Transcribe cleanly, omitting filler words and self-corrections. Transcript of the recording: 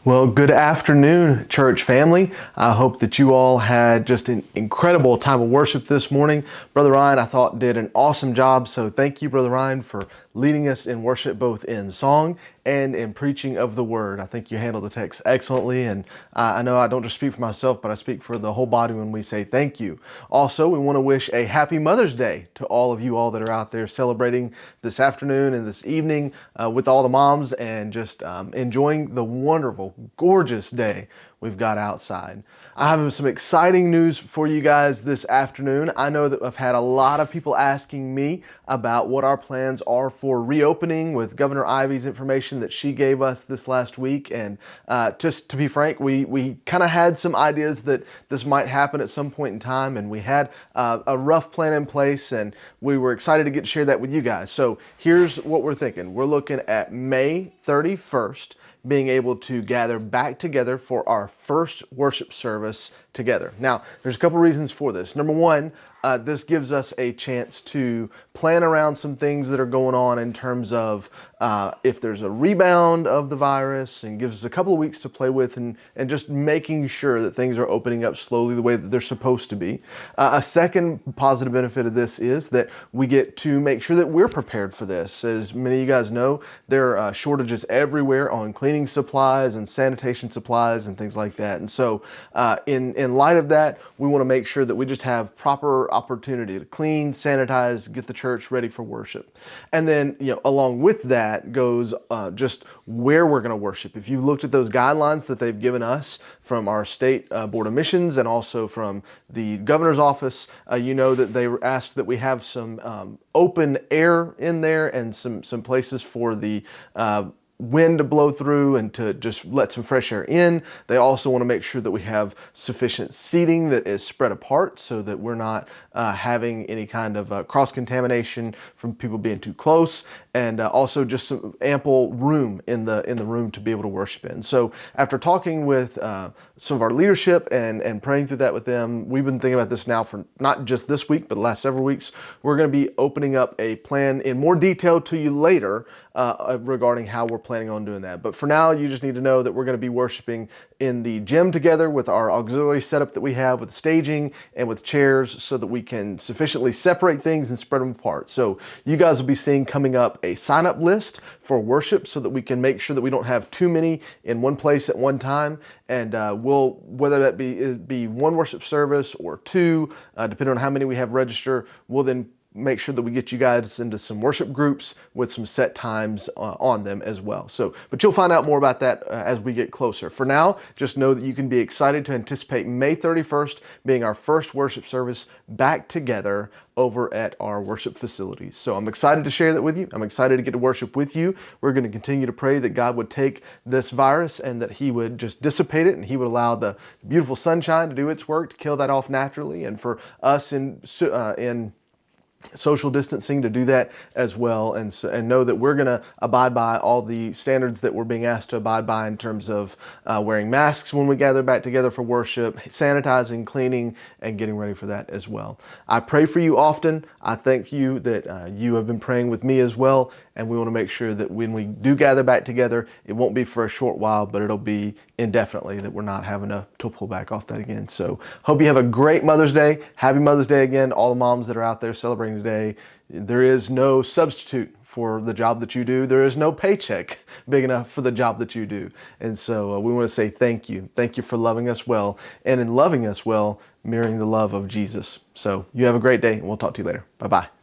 Well, good afternoon, church family. I hope that you all had just an incredible time of worship this morning. Brother Ryan, I thought, did an awesome job. So thank you, Brother Ryan, for leading us in worship, both in song and in preaching of the word. I think you handled the text excellently. And I know I don't just speak for myself, but I speak for the whole body when we say thank you. Also, we want to wish a happy Mother's Day to all of you all that are out there celebrating this afternoon and this evening with all the moms and just enjoying the wonderful, gorgeous day we've got outside. I have some exciting news for you guys this afternoon. I know that I've had a lot of people asking me about what our plans are for reopening with Governor Ivey's information that she gave us this last week. And just to be frank, we kind of had some ideas that this might happen at some point in time, and we had a rough plan in place, and we were excited to get to share that with you guys. So here's what we're thinking. We're looking at May 31st, being able to gather back together for our first worship service together. Now, there's a couple reasons for this. Number one, this gives us a chance to plan around some things that are going on in terms of if there's a rebound of the virus, and gives us a couple of weeks to play with and just making sure that things are opening up slowly the way that they're supposed to be. A second positive benefit of this is that we get to make sure that we're prepared for this. As many of you guys know, there are shortages everywhere on cleaning supplies and sanitation supplies and things like that. And so in light of that, we want to make sure that we just have proper opportunity to clean, sanitize, get the church ready for worship. And then, along with that goes just where we're going to worship. If you've looked at those guidelines that they've given us from our state board of missions and also from the governor's office, you know that they asked that we have some open air in there and some places for the wind to blow through and to just let some fresh air in. They also want to make sure that we have sufficient seating that is spread apart so that we're not having any kind of cross-contamination from people being too close, and also just some ample room in the room to be able to worship in. So after talking with some of our leadership and praying through that with them, we've been thinking about this now for not just this week, but the last several weeks. We're going to be opening up a plan in more detail to you later regarding how we're planning on doing that. But for now, you just need to know that we're going to be worshiping in the gym together with our auxiliary setup that we have with staging and with chairs so that we can sufficiently separate things and spread them apart. So you guys will be seeing coming up a sign-up list for worship so that we can make sure that we don't have too many in one place at one time. And we'll, whether that be one worship service or two, depending on how many we have register, we'll then make sure that we get you guys into some worship groups with some set times on them as well. So, but you'll find out more about that as we get closer. For now, just know that you can be excited to anticipate May 31st being our first worship service back together over at our worship facilities. So I'm excited to share that with you. I'm excited to get to worship with you. We're going to continue to pray that God would take this virus and that He would just dissipate it, and He would allow the beautiful sunshine to do its work to kill that off naturally, and for us in social distancing to do that as well, and know that we're going to abide by all the standards that we're being asked to abide by in terms of wearing masks when we gather back together for worship, sanitizing, cleaning, and getting ready for that as well. I pray for you often. I thank you that you have been praying with me as well, and we want to make sure that when we do gather back together, it won't be for a short while, but it'll be indefinitely, that we're not having to pull back off that again. So hope you have a great Mother's Day. Happy Mother's Day again, all the moms that are out there celebrating today. There is no substitute for the job that you do. There is no paycheck big enough for the job that you do. And so we want to say thank you. Thank you for loving us well, and in loving us well, mirroring the love of Jesus. So you have a great day, and we'll talk to you later. Bye-bye.